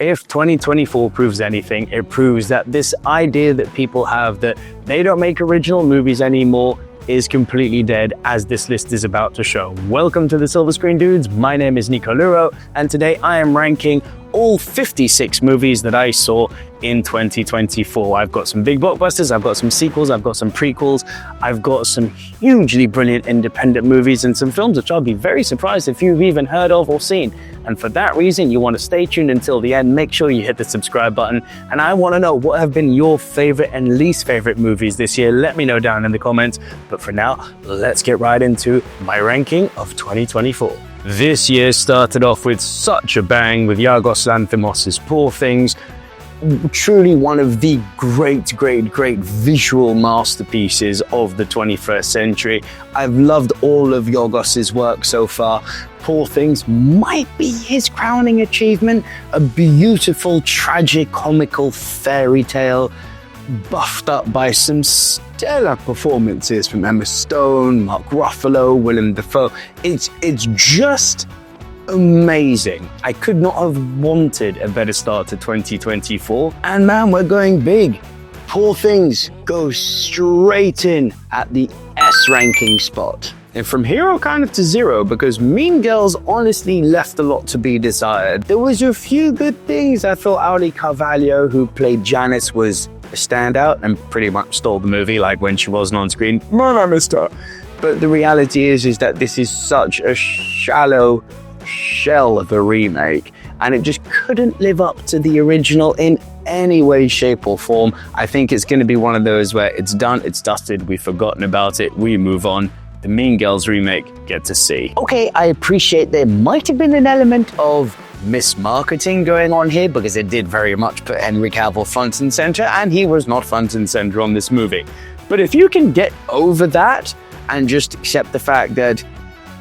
If 2024 proves anything, it proves that this idea that people have that they don't make original movies anymore is completely dead, as this list is about to show. Welcome to the Silver Screen Dudes. My name is Nico Luro, and today I am ranking all 56 movies that I saw in 2024. I've got some big blockbusters, I've got some sequels, I've got some prequels, I've got some hugely brilliant independent movies and some films which I'll be very surprised if you've even heard of or seen. And for that reason, you want to stay tuned until the end. Make sure you hit the subscribe button. And I want to know what have been your favorite and least favorite movies this year. Let me know down in the comments. But for now, let's get right into my ranking of 2024. This year started off with such a bang with Yorgos Lanthimos' Poor Things. Truly one of the great visual masterpieces of the 21st century. I've loved all of Yorgos's work so far. Poor Things might be his crowning achievement. A beautiful, tragic, comical fairy tale, buffed up by some stellar performances from Emma Stone, Mark Ruffalo, Willem Dafoe. It's just amazing. I could not have wanted a better start to 2024. And man, we're going big. Poor Things goes straight in at the S ranking spot. And from hero kind of to zero, because Mean Girls honestly left a lot to be desired. There was a few good things. I thought Audi Carvalho, who played Janice, was a standout and pretty much stole the movie, like when she wasn't on screen. My name is Star. But the reality is that this is such a shallow shell of a remake, and it just couldn't live up to the original in any way, shape or form. I think it's going to be one of those where it's done, it's dusted, we've forgotten about it, we move on. The Mean Girls remake gets a C. Okay, I appreciate there might have been an element of mismarketing going on here, because it did very much put Henry Cavill front and center, and he was not front and center on this movie. But if you can get over that and just accept the fact that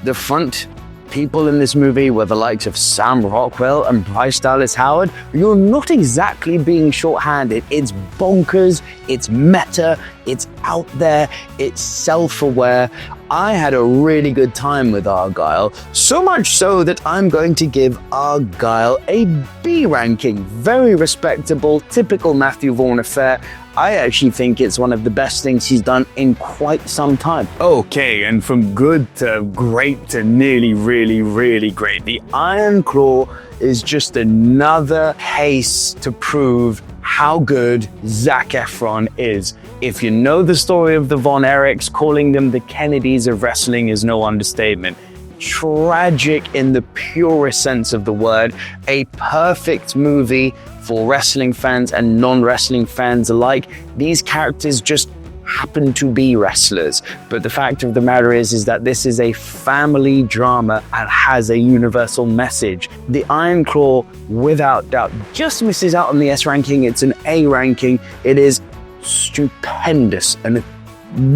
the front people in this movie were the likes of Sam Rockwell and Bryce Dallas Howard, you're not exactly being shorthanded. It's bonkers, it's meta, it's out there, it's self-aware. I had a really good time with Argyle, so much so that I'm going to give Argyle a B ranking. Very respectable, typical Matthew Vaughn affair. I actually think it's one of the best things he's done in quite some time. Okay, and from good to great to nearly really great, The Iron Claw is just another case to prove how good Zac Efron is. If you know the story of the Von Erichs, calling them the Kennedys of wrestling is no understatement. Tragic in the purest sense of the word. A perfect movie for wrestling fans and non-wrestling fans alike. These characters just happen to be wrestlers. But the fact of the matter is that this is a family drama and has a universal message. The Iron Claw, without doubt, just misses out on the S ranking. It's an A ranking. It is stupendous and a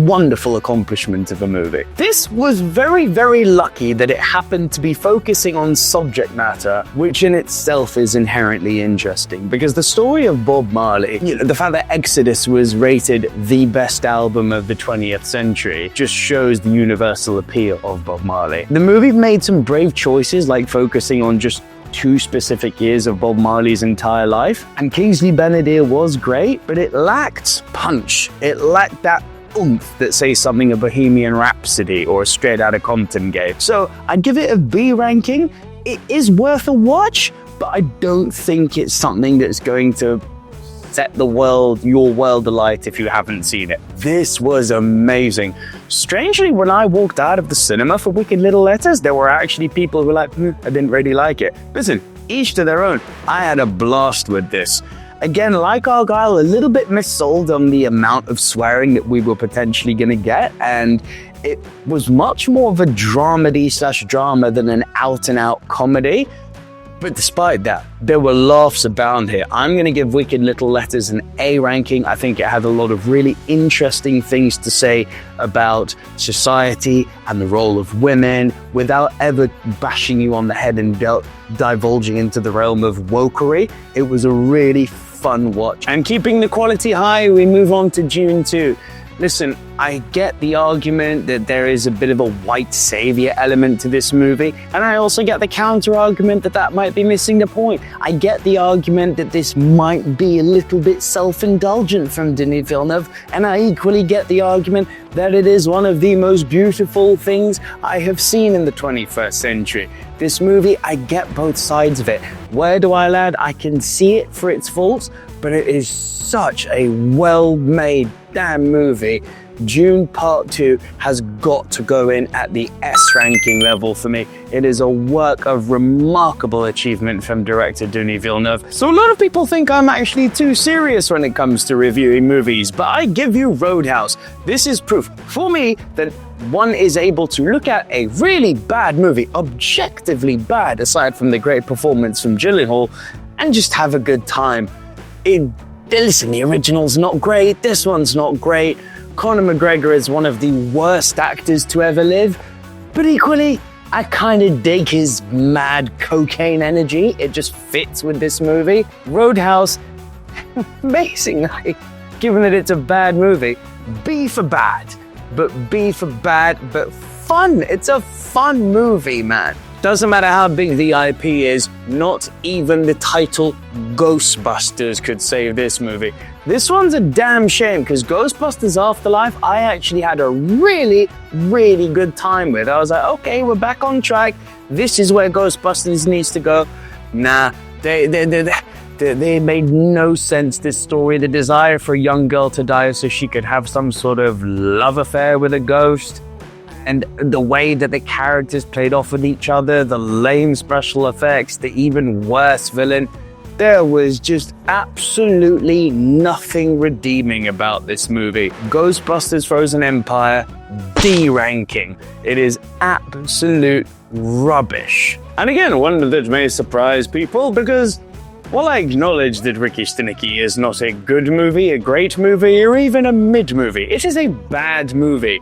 wonderful accomplishment of a movie. This was very lucky that it happened to be focusing on subject matter, which in itself is inherently interesting, because the story of Bob Marley, the fact that Exodus was rated the best album of the 20th century, just shows the universal appeal of Bob Marley. The movie made some brave choices, like focusing on just 2 specific years of Bob Marley's entire life. And Kingsley Ben-Adir was great, but it lacked punch. It lacked that oomph that, say, something a Bohemian Rhapsody or a Straight Outta Compton gave. So I'd give it a B ranking. It is worth a watch, but I don't think it's something that's going to set the world, your world alight if you haven't seen it. This was amazing. Strangely, when I walked out of the cinema for Wicked Little Letters, there were actually people who were like, I didn't really like it. Listen, each to their own. I had a blast with this. Again, like Argyle, a little bit missold on the amount of swearing that we were potentially going to get, and it was much more of a dramedy/drama than an out-and-out comedy. But despite that, there were laughs abound here. I'm going to give Wicked Little Letters an A ranking. I think it had a lot of really interesting things to say about society and the role of women without ever bashing you on the head and divulging into the realm of wokery. It was a really fun watch. And keeping the quality high, we move on to Dune 2. Listen, I get the argument that there is a bit of a white savior element to this movie, and I also get the counter argument that that might be missing the point. I get the argument that this might be a little bit self-indulgent from Denis Villeneuve, and I equally get the argument that it is one of the most beautiful things I have seen in the 21st century. This movie, I get both sides of it. Where do I land? I can see it for its faults, but it is such a well-made damn movie. Dune Part 2 has got to go in at the S ranking level for me. It is a work of remarkable achievement from director Denis Villeneuve. So a lot of people think I'm actually too serious when it comes to reviewing movies, but I give you Roadhouse. This is proof for me that one is able to look at a really bad movie, objectively bad aside from the great performance from Gyllenhaal, and just have a good time. Listen, the original's not great, this one's not great. Conor McGregor is one of the worst actors to ever live, but equally, I kind of dig his mad cocaine energy. It just fits with this movie. Roadhouse, amazingly, given that it's a bad movie, B for bad, but B for bad, but fun. It's a fun movie, man. Doesn't matter how big the IP is, not even the title Ghostbusters could save this movie. This one's a damn shame, because Ghostbusters Afterlife, I actually had a really, really good time with. I was like, okay, we're back on track. This is where Ghostbusters needs to go. Nah, they made no sense, this story. The desire for a young girl to die so she could have some sort of love affair with a ghost. And the way that the characters played off with each other, the lame special effects, the even worse villain, there was just absolutely nothing redeeming about this movie. Ghostbusters Frozen Empire, D ranking. It is absolute rubbish. And again, one that may surprise people, because while I acknowledge that Staticky is not a good movie, a great movie, or even a mid movie, it is a bad movie.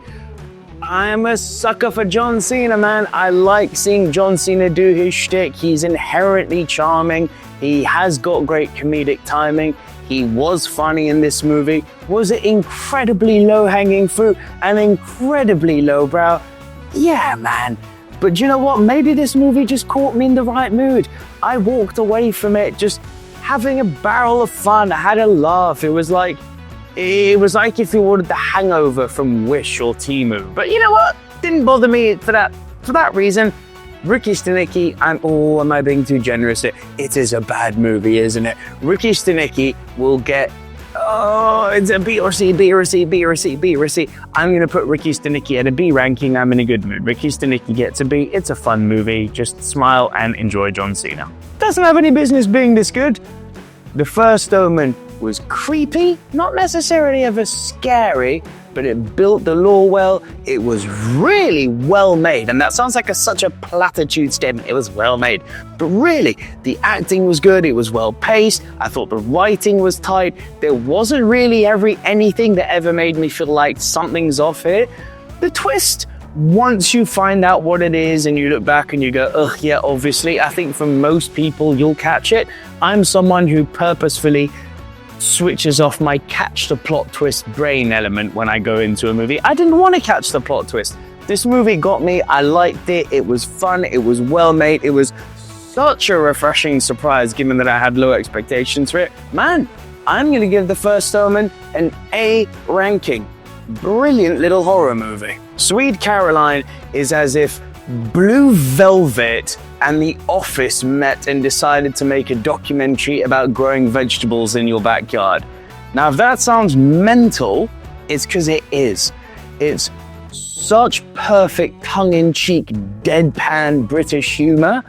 I'm a sucker for John Cena, man. I like seeing John Cena do his shtick. He's inherently charming. He has got great comedic timing. He was funny in this movie. Was it incredibly low-hanging fruit and incredibly lowbrow? Yeah, man. But you know what? Maybe this movie just caught me in the right mood. I walked away from it just having a barrel of fun. I had a laugh. It was like if you ordered The Hangover from Wish or Temu. But you know what? Didn't bother me for that reason. Staticky, am I being too generous? It is a bad movie, isn't it? Staticky will get, it's a B or C, B or C, B or C, B or C. I'm going to put Staticky at a B ranking. I'm in a good mood. Staticky gets a B. It's a fun movie. Just smile and enjoy John Cena. Doesn't have any business being this good. The first Omen was creepy, not necessarily ever scary, but it built the lore well. It was really well made, and that sounds like such a platitude statement. It was well made, but really, the acting was good. It was well paced. I thought the writing was tight. There wasn't really anything that ever made me feel like something's off here. The twist, once you find out what it is and you look back and you go, ugh, yeah, obviously, I think for most people you'll catch it. I'm someone who purposefully switches off my catch the plot twist brain element when I go into a movie. I didn't want to catch the plot twist. This movie got me. I liked it. It was fun. It was well made. It was such a refreshing surprise given that I had low expectations for it. Man, I'm going to give The First Omen an A ranking. Brilliant little horror movie. Swede Caroline is as if Blue Velvet and The Office met and decided to make a documentary about growing vegetables in your backyard. Now, if that sounds mental, it's because it is. It's such perfect tongue-in-cheek, deadpan British humor.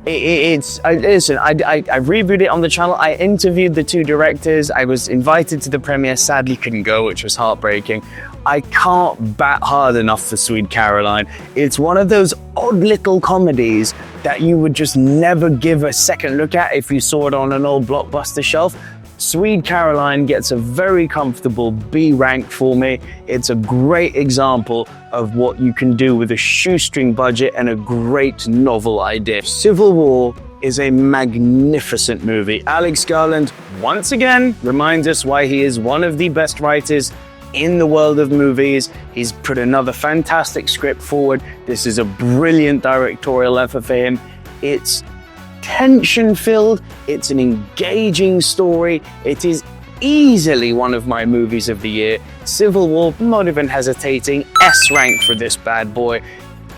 Listen, I reviewed it on the channel. I interviewed the two directors. I was invited to the premiere. Sadly, couldn't go, which was heartbreaking. I can't bat hard enough for Swede Caroline. It's one of those odd little comedies that you would just never give a second look at if you saw it on an old Blockbuster shelf. Swede Caroline gets a very comfortable B rank for me. It's a great example of what you can do with a shoestring budget and a great novel idea. Civil War is a magnificent movie. Alex Garland, once again, reminds us why he is one of the best writers in the world of movies. He's put another fantastic script forward. This is a brilliant directorial effort for him. It's tension-filled, it's an engaging story, it is easily one of my movies of the year. Civil War, not even hesitating, S rank for this bad boy.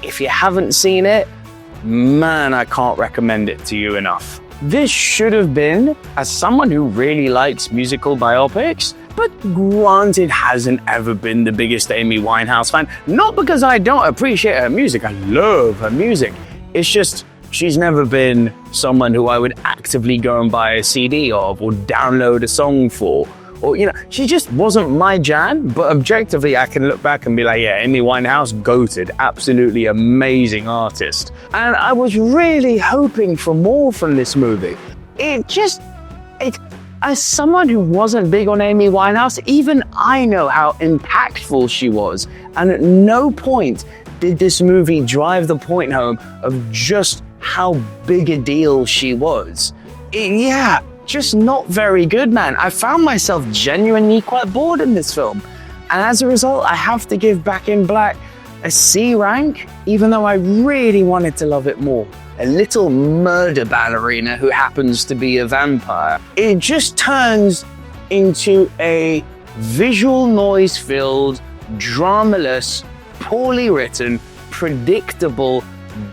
If you haven't seen it, man, I can't recommend it to you enough. This should have been, as someone who really likes musical biopics, but granted hasn't ever been the biggest Amy Winehouse fan, not because I don't appreciate her music, I love her music, it's just she's never been someone who I would actively go and buy a CD of or download a song for. Or, you know, she just wasn't my jam, but objectively I can look back and be like, yeah, Amy Winehouse, goated, absolutely amazing artist. And I was really hoping for more from this movie. As someone who wasn't big on Amy Winehouse, even I know how impactful she was. And at no point did this movie drive the point home of just how big a deal she was. Yeah, just not very good, man. I found myself genuinely quite bored in this film. And as a result, I have to give Back in Black a C rank, even though I really wanted to love it more. A little murder ballerina who happens to be a vampire. It just turns into a visual noise-filled, dramaless, poorly written, predictable,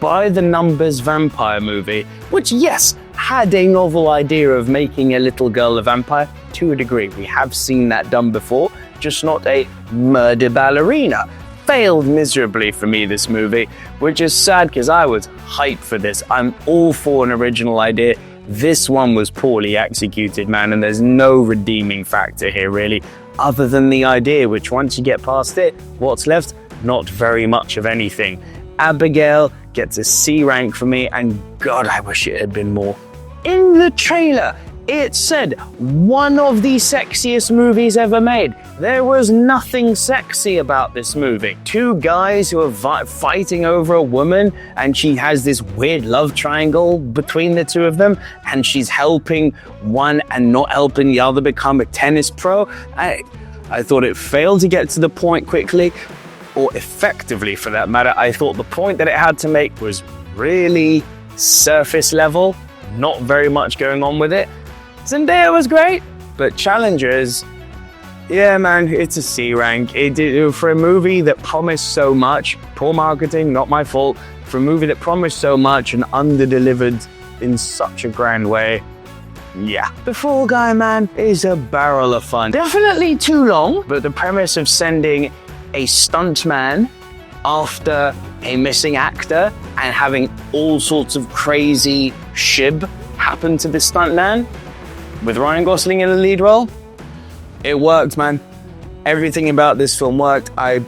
by-the-numbers vampire movie, which, yes, had a novel idea of making a little girl a vampire to a degree. We have seen that done before, just not a murder ballerina. Failed miserably for me, this movie, which is sad because I was hyped for this. I'm all for an original idea. This one was poorly executed, man, and there's no redeeming factor here, really, other than the idea, which once you get past it, what's left? Not very much of anything. Abigail gets a C rank for me, and God, I wish it had been more. In the trailer, it said, one of the sexiest movies ever made. There was nothing sexy about this movie. Two guys who are fighting over a woman, and she has this weird love triangle between the two of them, and she's helping one and not helping the other become a tennis pro. I thought it failed to get to the point quickly, or effectively for that matter. I thought the point that it had to make was really surface level, not very much going on with it. Zendaya was great, but Challengers, yeah, man, it's a C rank. For a movie that promised so much, poor marketing, not my fault, for a movie that promised so much and under-delivered in such a grand way, yeah. The Fall Guy, man, is a barrel of fun. Definitely too long, but the premise of sending a stuntman after a missing actor and having all sorts of crazy shib happen to the stuntman, with Ryan Gosling in the lead role, it worked, man. Everything about this film worked. I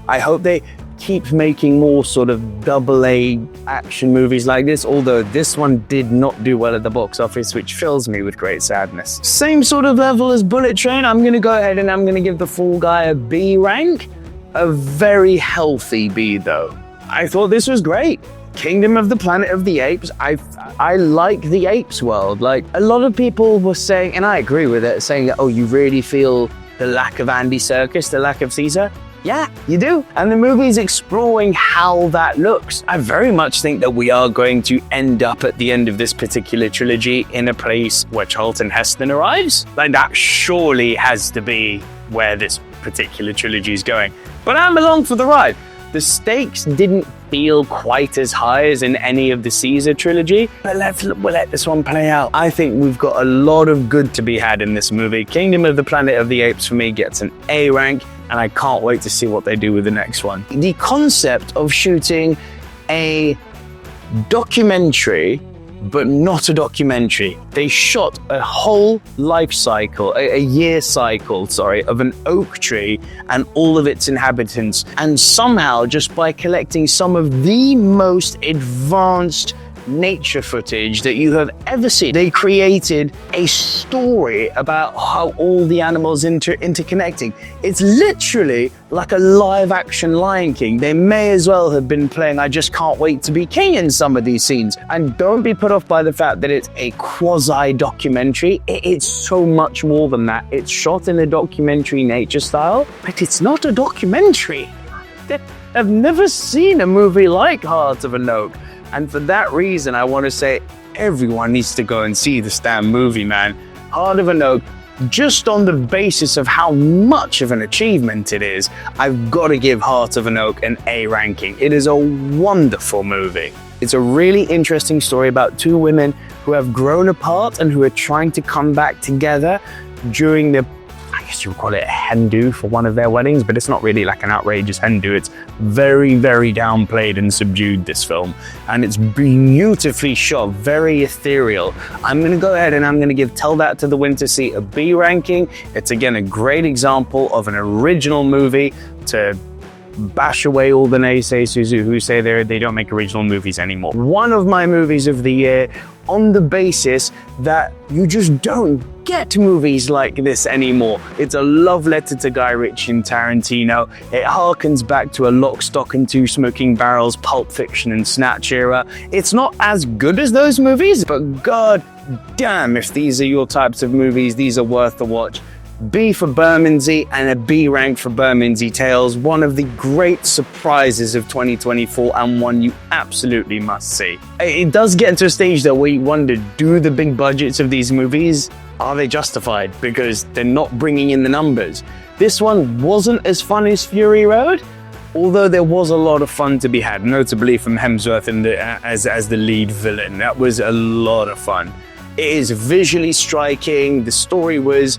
hope they keep making more sort of AA action movies like this, although this one did not do well at the box office, which fills me with great sadness. Same sort of level as Bullet Train. I'm gonna go ahead and I'm gonna give The Fall Guy a B rank. A very healthy B, though. I thought this was great. Kingdom of the Planet of the Apes, I like the Apes world. Like, a lot of people were saying, and I agree with it, saying that, oh, you really feel the lack of Andy Serkis, the lack of Caesar? Yeah, you do. And the movie's exploring how that looks. I very much think that we are going to end up at the end of this particular trilogy in a place where Charlton Heston arrives. Like, that surely has to be where this particular trilogy is going. But I'm along for the ride. The stakes didn't feel quite as high as in any of the Caesar trilogy, but we'll let this one play out. I think we've got a lot of good to be had in this movie. Kingdom of the Planet of the Apes for me gets an A rank, and I can't wait to see what they do with the next one. The concept of shooting a documentary, but not a documentary. They shot a whole life cycle, a year cycle, sorry, of an oak tree and all of its inhabitants. And somehow, just by collecting some of the most advanced nature footage that you have ever seen. They created a story about how all the animals interconnecting. It's literally like a live action Lion King. They may as well have been playing I Just Can't Wait to Be King in some of these scenes. And don't be put off by the fact that it's a quasi-documentary. It's so much more than that. It's shot in a documentary nature style, but it's not a documentary. I've never seen a movie like Heart of an Oak. And for that reason, I want to say everyone needs to go and see this damn movie, man. Heart of an Oak, just on the basis of how much of an achievement it is, I've got to give Heart of an Oak an A ranking. It is a wonderful movie. It's a really interesting story about two women who have grown apart and who are trying to come back together during the, I guess you would call it a hen do for one of their weddings, but it's not really like an outrageous hen do. It's very, very downplayed and subdued, this film. And it's beautifully shot, very ethereal. I'm gonna go ahead and I'm gonna give Tell That to the Winter Sea a B ranking. It's again a great example of an original movie to bash away all the naysayers who say they don't make original movies anymore. One of my movies of the year on the basis that you just don't get movies like this anymore. It's a love letter to Guy Ritchie and Tarantino. It harkens back to a Lock, Stock and Two Smoking Barrels, Pulp Fiction and Snatch era. It's not as good as those movies, but god damn if these are your types of movies, these are worth the watch. B for Bermondsey and a B rank for Bermondsey Tales, one of the great surprises of 2024 and one you absolutely must see. It does get to a stage though where you wonder, do the big budgets of these movies, are they justified? Because they're not bringing in the numbers. This one wasn't as fun as Fury Road, although there was a lot of fun to be had, notably from Hemsworth as the lead villain. That was a lot of fun. It is visually striking, the story was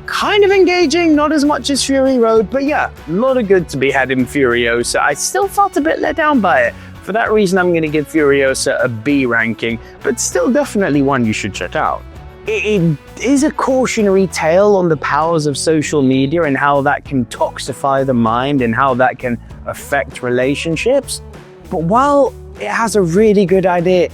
kind of engaging, not as much as Fury Road, but yeah, a lot of good to be had in Furiosa. I still felt a bit let down by it. For that reason, I'm going to give Furiosa a B ranking, but still definitely one you should check out. It is a cautionary tale on the powers of social media and how that can toxify the mind and how that can affect relationships. But while it has a really good idea,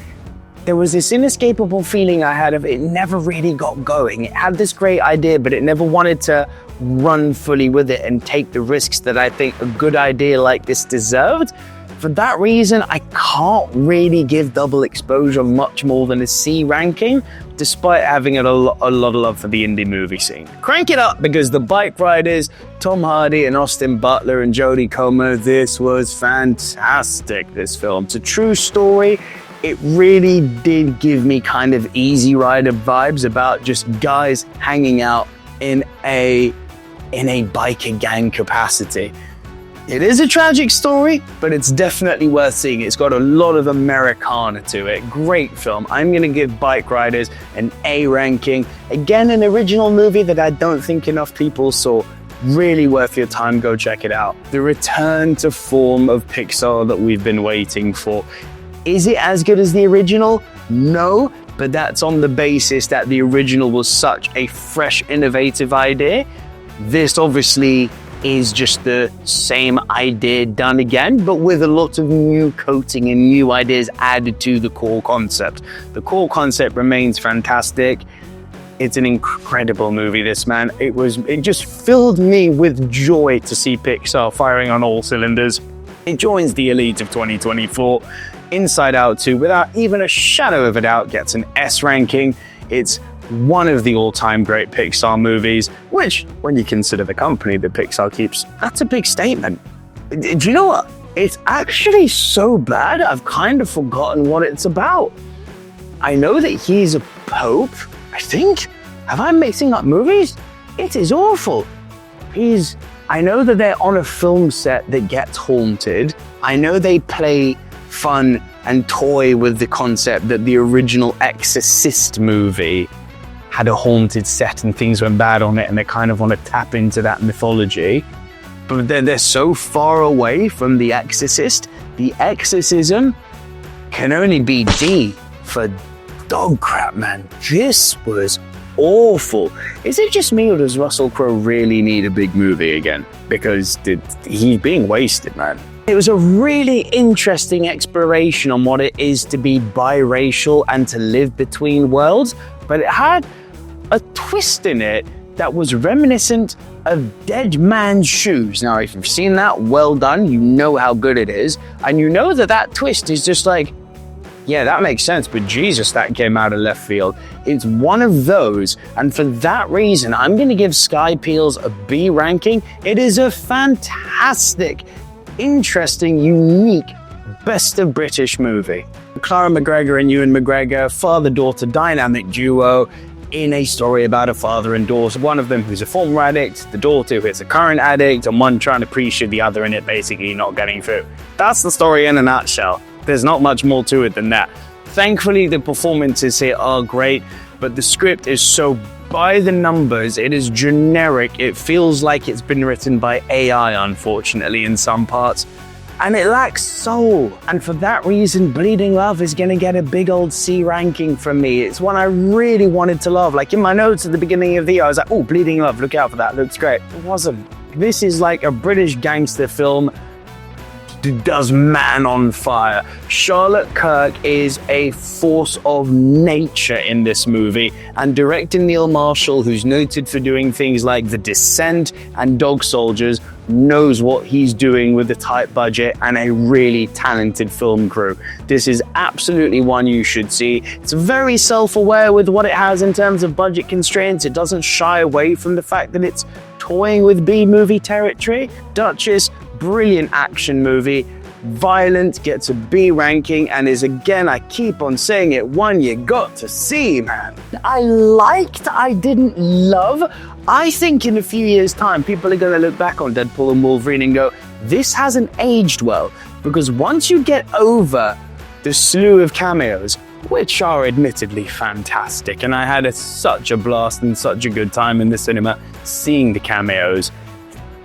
there was this inescapable feeling I had of it never really got going. It had this great idea, but it never wanted to run fully with it and take the risks that I think a good idea like this deserved. For that reason, I can't really give Double Exposure much more than a C ranking, despite having a lot of love for the indie movie scene. Crank it up, because the Bikeriders, Tom Hardy and Austin Butler and Jodie Comer, this was fantastic, this film. It's a true story. It really did give me kind of Easy Rider vibes about just guys hanging out in a biker gang capacity. It is a tragic story, but it's definitely worth seeing. It's got a lot of Americana to it. Great film. I'm going to give Bikeriders an A ranking. Again, an original movie that I don't think enough people saw. Really worth your time, go check it out. The return to form of Pixar that we've been waiting for. Is it as good as the original? No, but that's on the basis that the original was such a fresh, innovative idea. This obviously is just the same idea done again, but with a lot of new coating and new ideas added to the core concept. The core concept remains fantastic. It's an incredible movie, this, man. It just filled me with joy to see Pixar firing on all cylinders. It joins the elite of 2024. Inside Out 2, without even a shadow of a doubt, gets an S ranking. It's one of the all-time great Pixar movies, which, when you consider the company that Pixar keeps, that's a big statement. Do you know what? It's actually so bad, I've kind of forgotten what it's about. I know that he's a pope, I think. Am I mixing up movies? It is awful. I know that they're on a film set that gets haunted. I know they play fun and toy with the concept that the original Exorcist movie had a haunted set and things went bad on it, and they kind of want to tap into that mythology. But they're so far away from the Exorcist. The Exorcism can only be D for dog crap, man. This was awful. Is it just me, or does Russell Crowe really need a big movie again? Because he's being wasted, man. It was a really interesting exploration on what it is to be biracial and to live between worlds, but it had a twist in it that was reminiscent of Dead Man's Shoes. Now, if you've seen that, well done, you know how good it is, and you know that that twist is just like, yeah, that makes sense, but Jesus, that came out of left field. It's one of those, and for that reason, I'm going to give Sky Peals a B ranking. It is a fantastic, interesting, unique, best of British movie. Clara McGregor and Ewan McGregor, father-daughter dynamic duo in a story about a father and daughter, one of them who's a former addict, the daughter who is a current addict, and one trying to appreciate the other in it basically not getting through. That's the story in a nutshell. There's not much more to it than that. Thankfully, the performances here are great, but the script is so by the numbers, it is generic. It feels like it's been written by AI, unfortunately, in some parts. And it lacks soul. And for that reason, Bleeding Love is gonna get a big old C ranking from me. It's one I really wanted to love. Like in my notes at the beginning of the year, I was like, oh, Bleeding Love, look out for that, looks great. It wasn't. This is like a British gangster film does man on fire. Charlotte Kirk is a force of nature in this movie, and director Neil Marshall, who's noted for doing things like The Descent and Dog Soldiers, knows what he's doing with a tight budget and a really talented film crew. This is absolutely one you should see. It's very self-aware with what it has in terms of budget constraints. It doesn't shy away from the fact that it's toying with B-movie territory. Duchess, brilliant action movie, violent, gets a B ranking, and is, again, I keep on saying it, one you got to see, man. I didn't love. I think in a few years' time, people are going to look back on Deadpool and Wolverine and go, this hasn't aged well, because once you get over the slew of cameos, which are admittedly fantastic, and I had such a blast and such a good time in the cinema seeing the cameos,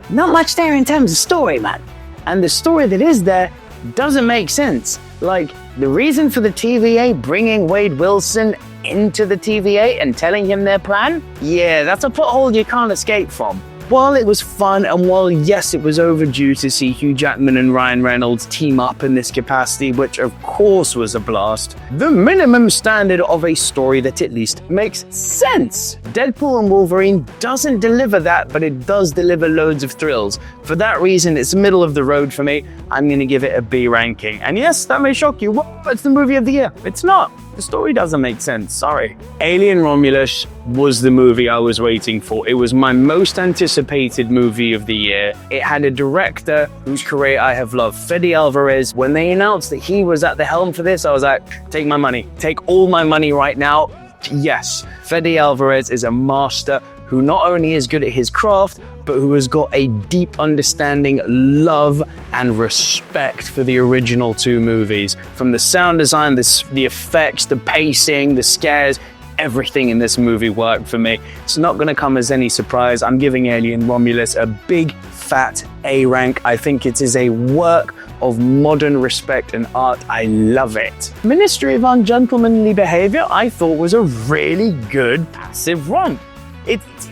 not much there in terms of story, man. And the story that is there doesn't make sense. Like, the reason for the TVA bringing Wade Wilson into the TVA and telling him their plan? Yeah, that's a plot hole you can't escape from. While it was fun, and while yes, it was overdue to see Hugh Jackman and Ryan Reynolds team up in this capacity, which of course was a blast, the minimum standard of a story that at least makes sense. Deadpool and Wolverine doesn't deliver that, but it does deliver loads of thrills. For that reason, it's middle of the road for me. I'm going to give it a B ranking. And yes, that may shock you. Well, it's the movie of the year. It's not. The story doesn't make sense, sorry. Alien Romulus was the movie I was waiting for. It was my most anticipated movie of the year. It had a director whose career I have loved, Fede Alvarez. When they announced that he was at the helm for this, I was like, take my money. Take all my money right now. Yes, Fede Alvarez is a master who not only is good at his craft, but who has got a deep understanding, love, and respect for the original two movies. From the sound design, the effects, the pacing, the scares, everything in this movie worked for me. It's not going to come as any surprise. I'm giving Alien Romulus a big, fat A rank. I think it is a work of modern respect and art. I love it. Ministry of Ungentlemanly Behavior, I thought was a really good passive romp.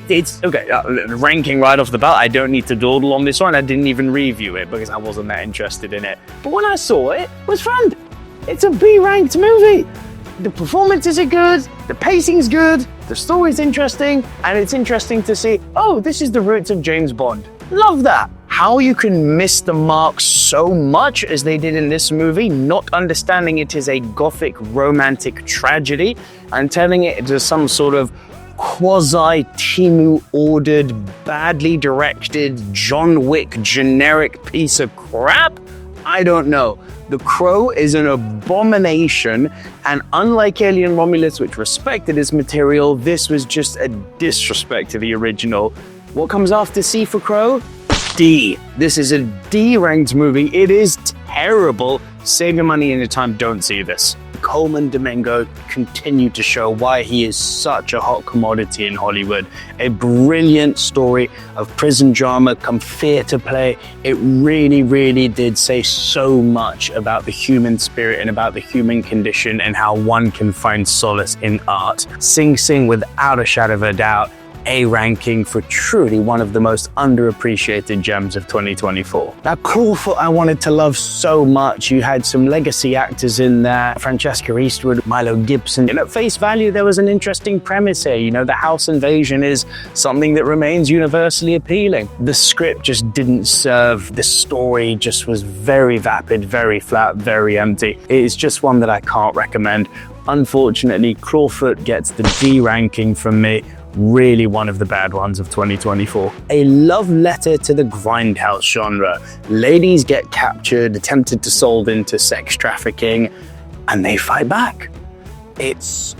It's okay, ranking right off the bat, I don't need to dawdle on this one. I didn't even review it because I wasn't that interested in it. But when I saw it, it was fun. It's a B-ranked movie. The performances are good, the pacing's good, the story's interesting, and it's interesting to see, oh, this is the roots of James Bond. Love that. How you can miss the mark so much as they did in this movie, not understanding it is a gothic romantic tragedy and telling it as some sort of quasi-Timu ordered, badly directed, John Wick generic piece of crap? I don't know. The Crow is an abomination, and unlike Alien Romulus, which respected its material, this was just a disrespect to the original. What comes after C for Crow? D. This is a D-ranked movie. It is terrible. Save your money and your time, don't see this. Colman Domingo continued to show why he is such a hot commodity in Hollywood. A brilliant story of prison drama come theater play. It really, really did say so much about the human spirit and about the human condition and how one can find solace in art. Sing Sing, without a shadow of a doubt, A ranking for truly one of the most underappreciated gems of 2024. Now, Clawfoot I wanted to love so much. You had some legacy actors in there, Francesca Eastwood, Milo Gibson. And at face value, there was an interesting premise here. You know, the house invasion is something that remains universally appealing. The script just didn't serve. The story just was very vapid, very flat, very empty. It is just one that I can't recommend. Unfortunately, Clawfoot gets the D ranking from me. Really one of the bad ones of 2024. A love letter to the grindhouse genre. Ladies get captured, attempted to sold into sex trafficking, and they fight back. It's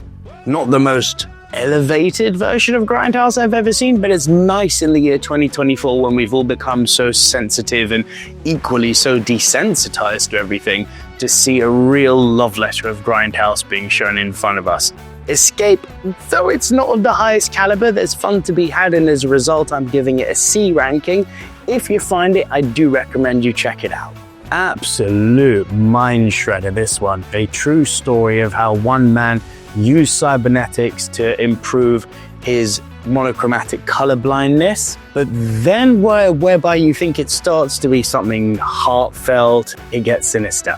not the most elevated version of grindhouse I've ever seen, but it's nice in the year 2024 when we've all become so sensitive and equally so desensitized to everything, to see a real love letter of grindhouse being shown in front of us. Escape, though it's not of the highest caliber, there's fun to be had, and as a result I'm giving it a C ranking. If you find it, I do recommend you check it out. Absolute mind shredder, this one. A true story of how one man used cybernetics to improve his monochromatic color blindness, but then whereby you think it starts to be something heartfelt, it gets sinister.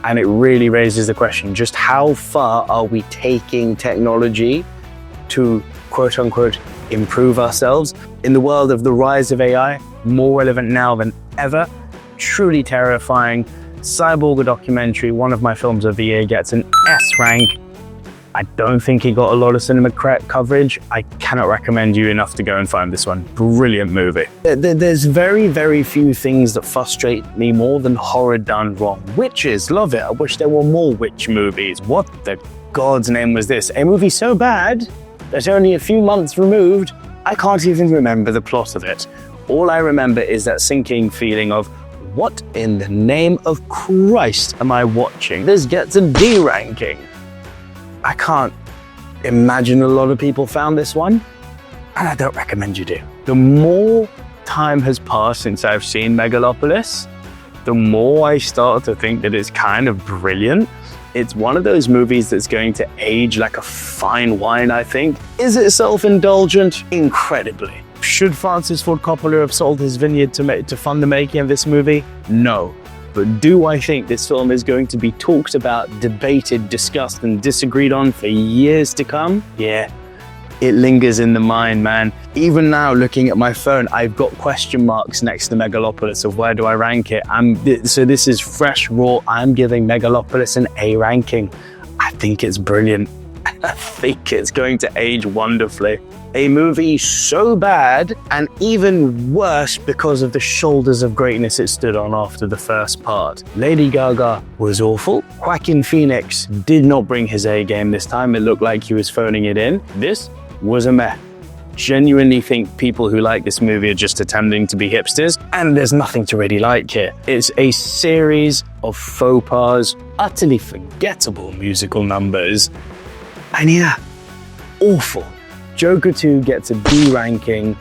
And it really raises the question, just how far are we taking technology to, quote unquote, improve ourselves? In the world of the rise of AI, more relevant now than ever, truly terrifying. Cyborg, a documentary, one of my films of the year, gets an S rank. I don't think it got a lot of cinema coverage. I cannot recommend you enough to go and find this one. Brilliant movie. There's very, very few things that frustrate me more than horror done wrong. Witches, love it. I wish there were more witch movies. What the God's name was this? A movie so bad that only a few months removed, I can't even remember the plot of it. All I remember is that sinking feeling of, what in the name of Christ am I watching? This gets a D ranking. I can't imagine a lot of people found this one, and I don't recommend you do. The more time has passed since I've seen Megalopolis, the more I start to think that it's kind of brilliant. It's one of those movies that's going to age like a fine wine, I think. Is it self-indulgent? Incredibly. Should Francis Ford Coppola have sold his vineyard to fund the making of this movie? No. But do I think this film is going to be talked about, debated, discussed, and disagreed on for years to come? Yeah, it lingers in the mind, man. Even now, looking at my phone, I've got question marks next to Megalopolis of where do I rank it. So this is fresh, raw. I'm giving Megalopolis an A ranking. I think it's brilliant. I think it's going to age wonderfully. A movie so bad and even worse because of the shoulders of greatness it stood on after the first part. Lady Gaga was awful. Joaquin Phoenix did not bring his A game this time. It looked like he was phoning it in. This was a meh. Genuinely think people who like this movie are just attempting to be hipsters, and there's nothing to really like here. It's a series of faux pas, utterly forgettable musical numbers, and yeah, awful. Joker 2 gets a B ranking,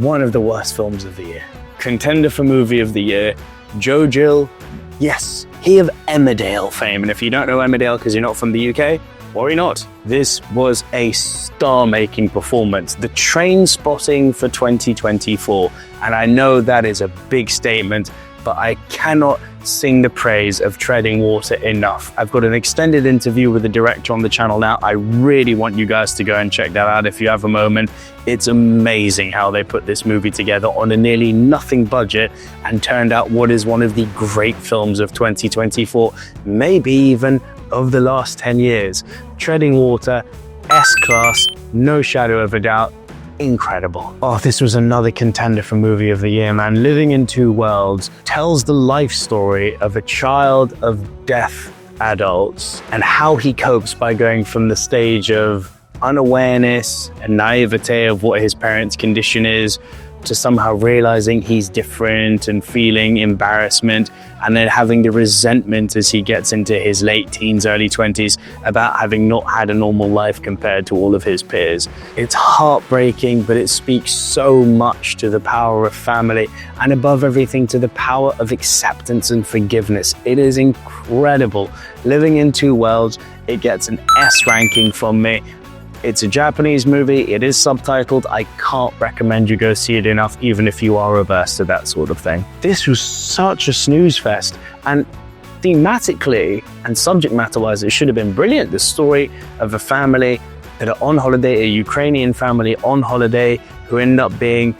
one of the worst films of the year. Contender for movie of the year, Joe Gill, yes, he of Emmerdale fame. And if you don't know Emmerdale because you're not from the UK, worry not. This was a star-making performance. The train spotting for 2024. And I know that is a big statement, but I cannot sing the praise of Treading Water enough. I've got an extended interview with the director on the channel now. I really want you guys to go and check that out if you have a moment. It's amazing how they put this movie together on a nearly nothing budget and turned out what is one of the great films of 2024, maybe even of the last 10 years. Treading Water, S-class, no shadow of a doubt. Incredible. Oh, this was another contender for movie of the year, man. Living in Two Worlds tells the life story of a child of deaf adults and how he copes by going from the stage of unawareness and naivete of what his parents' condition is to somehow realizing he's different and feeling embarrassment and then having the resentment as he gets into his late teens, early 20s about having not had a normal life compared to all of his peers. It's heartbreaking, but it speaks so much to the power of family and above everything to the power of acceptance and forgiveness. It is incredible. Living in Two Worlds, it gets an S ranking from me. It's a Japanese movie. It is subtitled. I can't recommend you go see it enough, even if you are averse to that sort of thing. This was such a snooze fest, and thematically and subject matter-wise, it should have been brilliant. The story of a family that are on holiday, a Ukrainian family on holiday, who end up being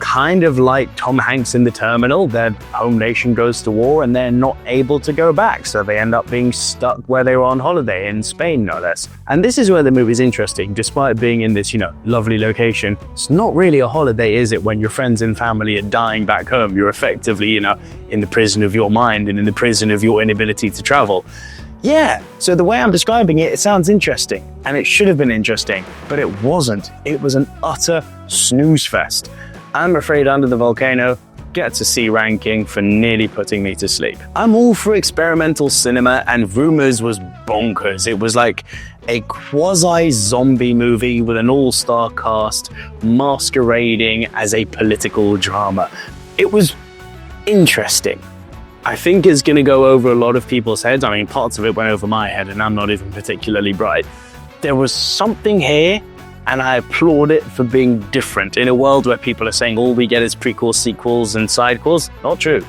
kind of like Tom Hanks in The Terminal. Their home nation goes to war and they're not able to go back, so they end up being stuck where they were on holiday, in Spain no less. And this is where the movie's interesting. Despite being in this, lovely location, it's not really a holiday, is it? When your friends and family are dying back home, you're effectively, in the prison of your mind and in the prison of your inability to travel. Yeah, so the way I'm describing it, it sounds interesting, and it should have been interesting, but it wasn't. It was an utter snooze fest. I'm afraid Under the Volcano gets a C ranking for nearly putting me to sleep. I'm all for experimental cinema, and Rumors was bonkers. It was like a quasi-zombie movie with an all-star cast masquerading as a political drama. It was interesting. I think it's going to go over a lot of people's heads. I mean, parts of it went over my head, and I'm not even particularly bright. There was something here, and I applaud it for being different in a world where people are saying all we get is prequels, sequels, and sidequels. Not true.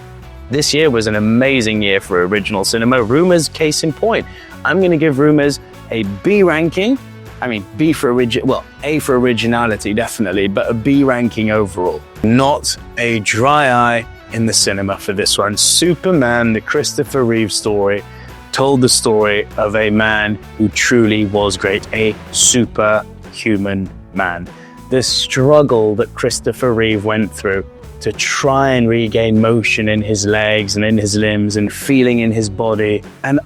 This year was an amazing year for original cinema. Rumors, case in point. I'm going to give Rumors a B ranking. I mean, A for originality, definitely, but a B ranking overall. Not a dry eye in the cinema for this one. Superman, the Christopher Reeve story, told the story of a man who truly was great, a superhuman man. The struggle that Christopher Reeve went through to try and regain motion in his legs and in his limbs and feeling in his body. And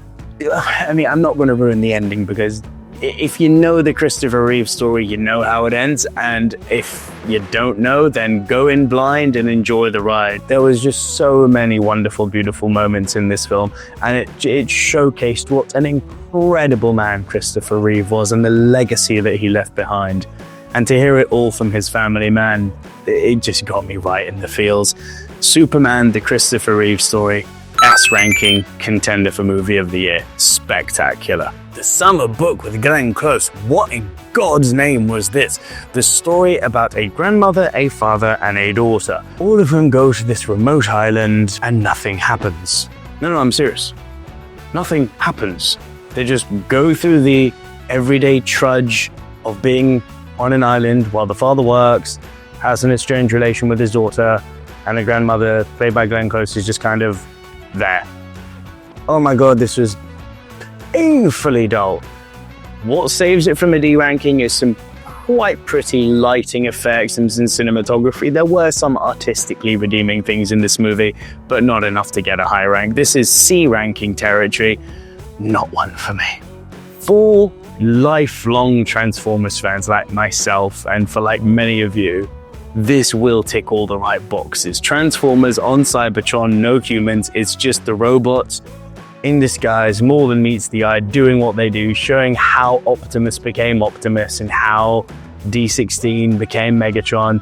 I mean, I'm not going to ruin the ending, because if you know the Christopher Reeve story, you know how it ends. And if you don't know, then go in blind and enjoy the ride. There was just so many wonderful, beautiful moments in this film. And it showcased what an incredible man Christopher Reeve was and the legacy that he left behind. And to hear it all from his family, man, it just got me right in the feels. Superman, the Christopher Reeve story, S ranking, contender for movie of the year. Spectacular. The summer book with Glenn Close. What in God's name was this? The story about a grandmother, a father, and a daughter. All of them go to this remote island and nothing happens. No, I'm serious. Nothing happens. They just go through the everyday trudge of being on an island while the father works, has an estranged relation with his daughter, and the grandmother, played by Glenn Close, is just kind of there. Oh my God, this was painfully dull. What saves it from a D ranking is some quite pretty lighting effects and some cinematography. There were some artistically redeeming things in this movie, but not enough to get a high rank. This is C ranking territory, not one for me. For lifelong Transformers fans like myself, and for like many of you, this will tick all the right boxes. Transformers on Cybertron, no humans, it's just the robots in disguise, more than meets the eye, doing what they do, showing how Optimus became Optimus and how D16 became Megatron,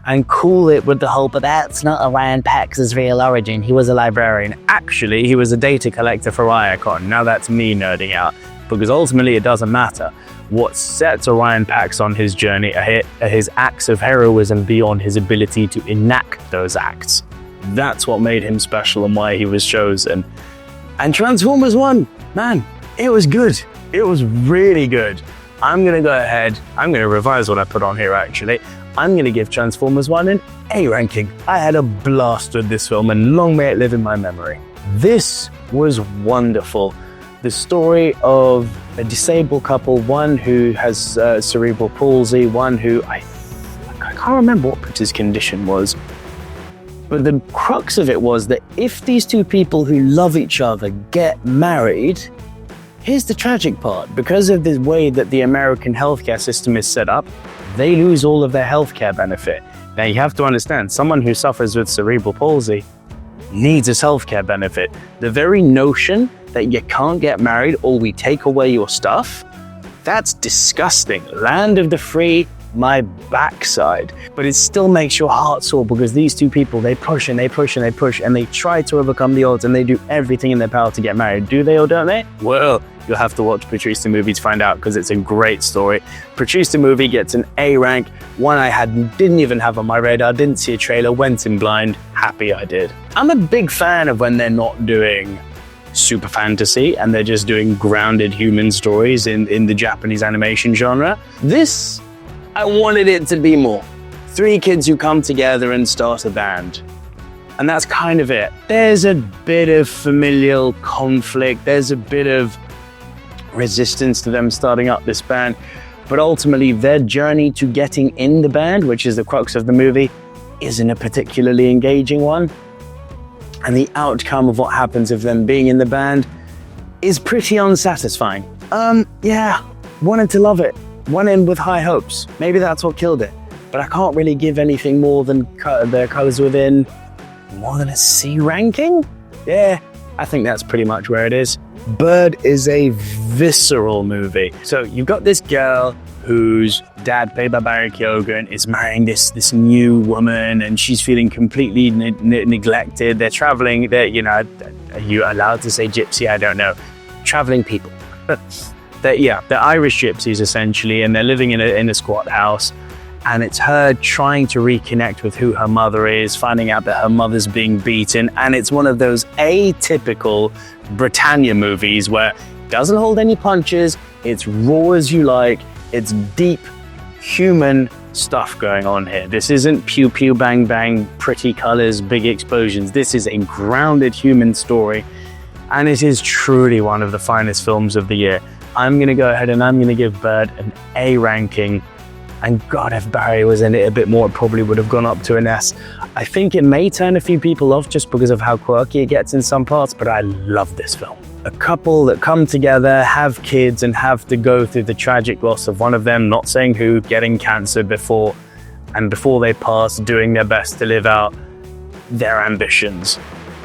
and cool it with the whole, but that's not Orion Pax's real origin, he was a librarian. Actually, he was a data collector for Iacon. Now that's me nerding out, because ultimately it doesn't matter. What sets Orion Pax on his journey are his acts of heroism beyond his ability to enact those acts. That's what made him special and why he was chosen. And Transformers 1, man, it was good. It was really good. I'm going to go ahead, I'm going to revise what I put on here actually. I'm going to give Transformers 1 an A ranking. I had a blast with this film, and long may it live in my memory. This was wonderful. The story of a disabled couple, one who has cerebral palsy, one who, I can't remember what his condition was. But the crux of it was that if these two people who love each other get married, here's the tragic part. Because of the way that the American healthcare system is set up, they lose all of their healthcare benefit. Now you have to understand, someone who suffers with cerebral palsy needs his healthcare benefit. The very notion that you can't get married or we take away your stuff, that's disgusting. Land of the free, my backside. But it still makes your heart sore because these two people, they push and they push and they push and they try to overcome the odds and they do everything in their power to get married. Do they or don't they? Well, you'll have to watch 𝒀𝒐𝒖 movie to find out because it's a great story. 𝒀𝒐𝒖 movie gets an A rank, one I didn't even have on my radar, didn't see a trailer, went in blind, happy I did. I'm a big fan of when they're not doing super fantasy and they're just doing grounded human stories in the Japanese animation genre. This, I wanted it to be more. 3 kids who come together and start a band. And that's kind of it. There's a bit of familial conflict, there's a bit of resistance to them starting up this band, but ultimately their journey to getting in the band, which is the crux of the movie, isn't a particularly engaging one. And the outcome of what happens of them being in the band is pretty unsatisfying. Yeah, wanted to love it. Went in with high hopes. Maybe that's what killed it. But I can't really give anything more than their colors within more than a C ranking? Yeah, I think that's pretty much where it is. Bird is a visceral movie. So you've got this girl whose dad, played by Barry Keoghan, is marrying this new woman and she's feeling completely neglected. They're traveling, are you allowed to say gypsy? I don't know. Traveling people. They're Irish gypsies essentially, and they're living in a squat house. And it's her trying to reconnect with who her mother is, finding out that her mother's being beaten. And it's one of those atypical Britannia movies where it doesn't hold any punches, it's raw as you like, it's deep human stuff going on here. This isn't pew pew bang bang, pretty colors, big explosions. This is a grounded human story. And it is truly one of the finest films of the year. I'm gonna go ahead and I'm gonna give Bird an A ranking. And God, if Barry was in it a bit more, it probably would have gone up to an S. I think it may turn a few people off just because of how quirky it gets in some parts, but I love this film. A couple that come together, have kids, and have to go through the tragic loss of one of them, not saying who, getting cancer before they pass, doing their best to live out their ambitions.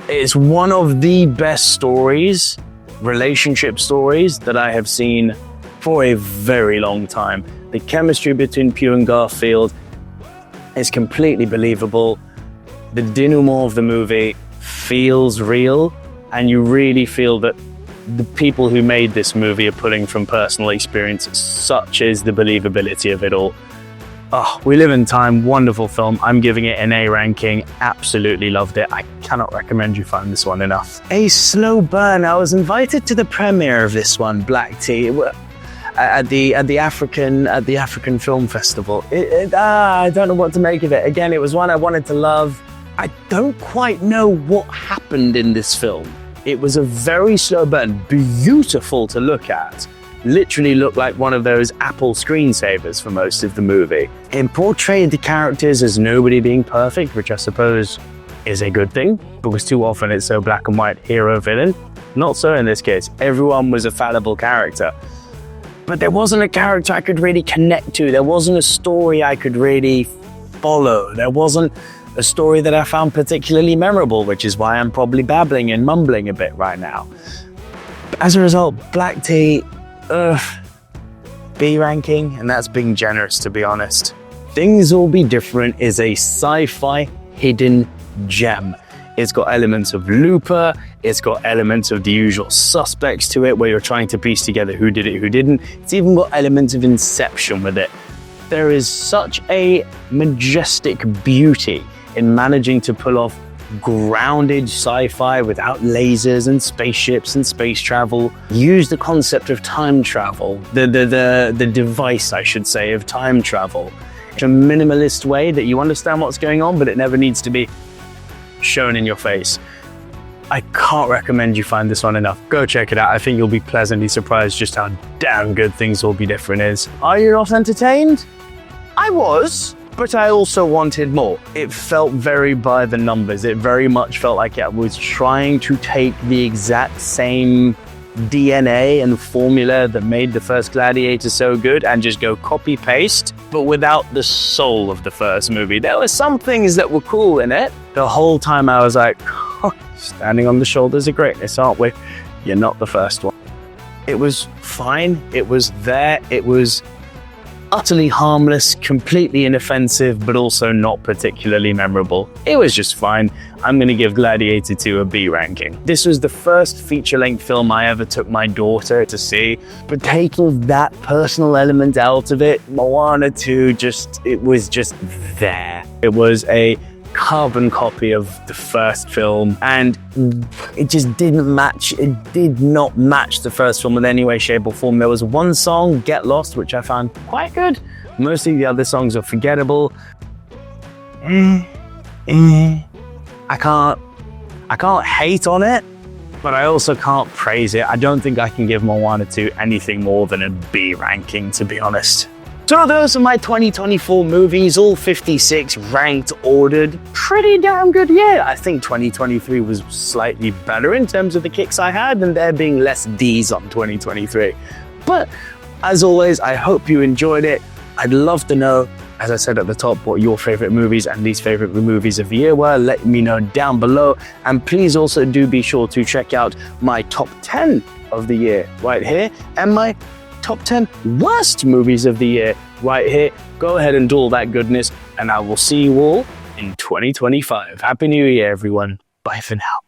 It's one of the best stories, relationship stories, that I have seen for a very long time. The chemistry between Pugh and Garfield is completely believable. The denouement of the movie feels real, and you really feel that the people who made this movie are pulling from personal experience, such as the believability of it all. Oh, We Live in Time, wonderful film. I'm giving it an A ranking. Absolutely loved it. I cannot recommend you find this one enough. A slow burn. I was invited to the premiere of this one, Black Tea, at the African Film Festival. I don't know what to make of it. Again, it was one I wanted to love. I don't quite know what happened in this film. It was a very slow burn, beautiful to look at. Literally looked like one of those Apple screensavers for most of the movie. It portrayed the characters as nobody being perfect, which I suppose is a good thing, because too often it's so black and white, hero, villain. Not so in this case. Everyone was a fallible character. But there wasn't a character I could really connect to. There wasn't a story I could really follow. There wasn't a story that I found particularly memorable, which is why I'm probably babbling and mumbling a bit right now. As a result, Black Tea, B ranking, and that's being generous, to be honest. Things Will Be Different is a sci-fi hidden gem. It's got elements of Looper, it's got elements of The Usual Suspects to it, where you're trying to piece together who did it, who didn't. It's even got elements of Inception with it. There is such a majestic beauty in managing to pull off grounded sci-fi without lasers and spaceships and space travel. Use the concept of time travel, the device, I should say, of time travel in a minimalist way that you understand what's going on, but it never needs to be shown in your face. I can't recommend you find this one enough. Go check it out. I think you'll be pleasantly surprised just how damn good Things Will Be Different is. Are you not entertained? I was, but I also wanted more. It felt very by the numbers. It very much felt like it was trying to take the exact same DNA and formula that made the first Gladiator so good and just go copy paste, but without the soul of the first movie. There were some things that were cool in it. The whole time I was like, oh, standing on the shoulders of greatness, aren't we? You're not the first one. It was fine. It was there. It was utterly harmless, completely inoffensive, but also not particularly memorable. It was just fine. I'm going to give Gladiator 2 a B ranking. This was the first feature-length film I ever took my daughter to see, but taking that personal element out of it, Moana 2 it was just there. It was a carbon copy of the first film, and it just didn't match. It did not match the first film in any way, shape, or form. There was one song, Get Lost, which I found quite good. Mostly the other songs are forgettable. I can't hate on it, but I also can't praise it. I don't think I can give Moana 2 anything more than a B ranking, to be honest. So those are my 2024 movies, all 56 ranked, ordered. Pretty damn good year. I think 2023 was slightly better in terms of the kicks I had, and there being less D's on 2023. But as always, I hope you enjoyed it. I'd love to know, as I said at the top, what your favorite movies and least favorite movies of the year were. Let me know down below. And please also do be sure to check out my top 10 of the year right here, and my top 10 worst movies of the year right here. Go ahead and do all that goodness, and I will see you all in 2025. Happy New Year, everyone. Bye for now.